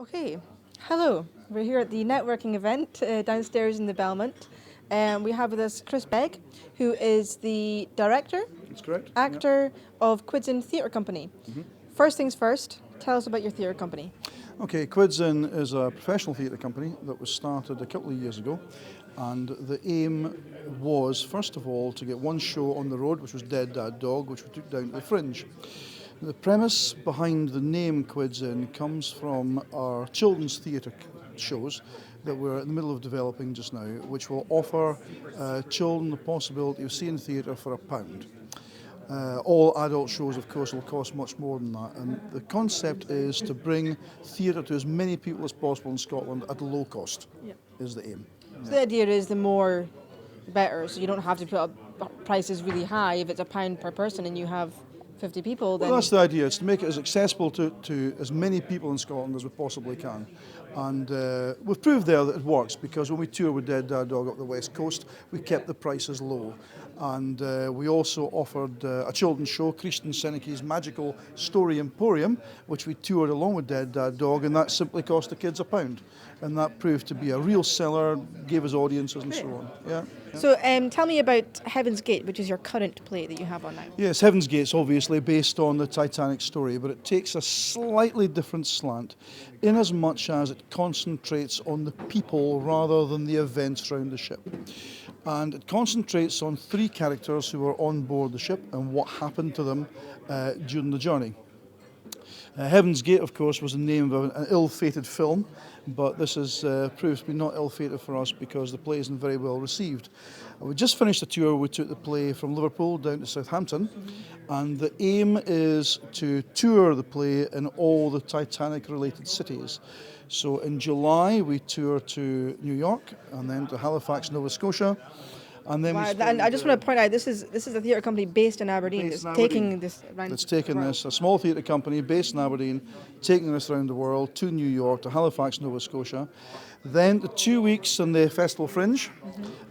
Okay, hello. We're here at the networking event downstairs in the Belmont. We have with us Chris Begg, who is the director, That's correct. actor of Quids In Theatre Company. First things first, tell us about your theatre company. Okay, Quids In is a professional theatre company that was started a couple of years ago, and the aim was, first of all, to get one show on the road, which was Dead Dad Dog, which we took down to the Fringe. The premise behind the name Quids In comes from our children's theatre shows that we're in the middle of developing just now, which will offer children the possibility of seeing theatre for £1. All adult shows, of course, will cost much more than that, and the concept is to bring theatre to as many people as possible in Scotland at low cost, is the aim. So the idea is the more the better, so you don't have to put up prices really high. If it's £1 per person and you have 50 people, then... Well, that's the idea. It's to make it as accessible to as many people in Scotland as we possibly can. And we've proved there that it works, because when we tour with Dead Dad Dog up the West Coast, we kept the prices low. And we also offered a children's show, Christian Seneca's Magical Story Emporium, which we toured along with Dead Dad Dog, and that simply cost the kids £1. And that proved to be a real seller, gave us audiences and so on. Yeah. So tell me about Heaven's Gate, which is your current play that you have on now. Yes, Heaven's Gate's obviously based on the Titanic story, but it takes a slightly different slant, in as much as it concentrates on the people rather than the events around the ship. And it concentrates on 3 characters who were on board the ship and what happened to them during the journey. Heaven's Gate, of course, was the name of an ill-fated film, but this has proved to be not ill-fated for us because the play isn't very well received. We just finished a tour. We took the play from Liverpool down to Southampton, and the aim is to tour the play in all the Titanic-related cities. So in July, we tour to New York and then to Halifax, Nova Scotia. And then and I just want to point out, this is a theatre company based in Aberdeen that's taking this around. It's taken this, a small theatre company based in Aberdeen, taking this around the world to New York, to Halifax, Nova Scotia. Then the 2 weeks in the Festival Fringe,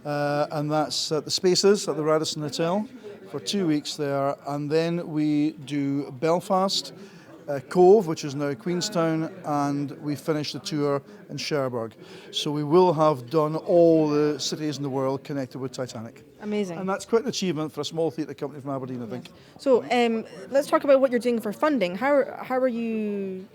and that's at the Spaces at the Radisson Hotel for 2 weeks there. And then we do Belfast, Cove, which is now Queenstown, and we finish the tour in Cherbourg. So we will have done all the cities in the world connected with Titanic. Amazing. And that's quite an achievement for a small theatre company from Aberdeen, I think. So let's talk about what you're doing for funding. How are you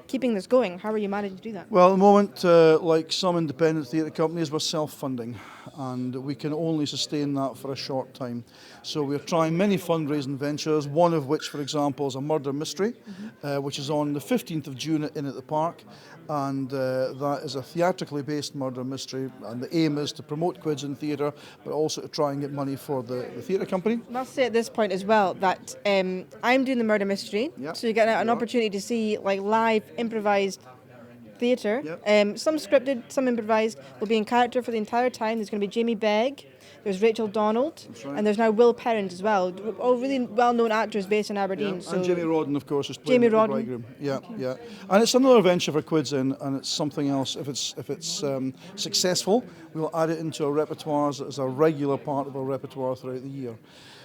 keeping this going? How are you managing to do that? Well, at the moment, like some independent theatre companies, we're self-funding, and we can only sustain that for a short time. So we're trying many fundraising ventures, one of which, for example, is a murder mystery, which is on the 15th of June at the Park, and that is a theatrically based murder mystery, and the aim is to promote Quids in theatre, but also to try and get money for the theatre company. I must say at this point as well that I'm doing the murder mystery, so you get an opportunity to see like live improvised theatre, some scripted, some improvised. Will be in character for the entire time. There's going to be Jamie Begg, there's Rachel Donald, and there's now Will Perrins as well. All really well-known actors based in Aberdeen. So and Jamie Rodden, of course, is playing the bridegroom. Yeah. And it's another venture for Quids In, and it's something else. If it's successful, we'll add it into our repertoire as a regular part of our repertoire throughout the year.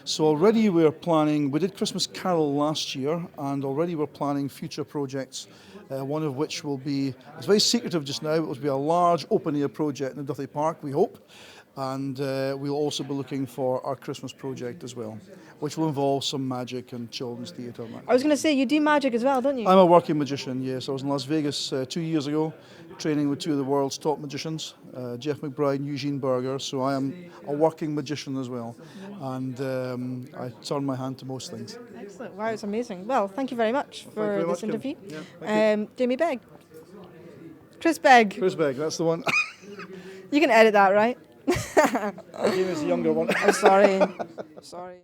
So already we're planning, we did Christmas Carol last year, and already we're planning future projects, one of which will be, it's very secretive just now, it will be a large open-air project in Duthie Park, we hope, and we'll also be looking for our Christmas project as well, which will involve some magic and children's theatre. I was going to say, you do magic as well, don't you? I'm a working magician, yes. I was in Las Vegas 2 years ago, training with 2 of the world's top magicians, Jeff McBride and Eugene Berger, so I am a working magician as well, and I turn my hand to most things. Excellent, wow, it's amazing. Well, thank you very much for this interview. Yeah, Jamie Begg. Chris Begg. Chris Begg, that's the one. You can edit that, right? Jamie's the younger one. I'm sorry. Sorry.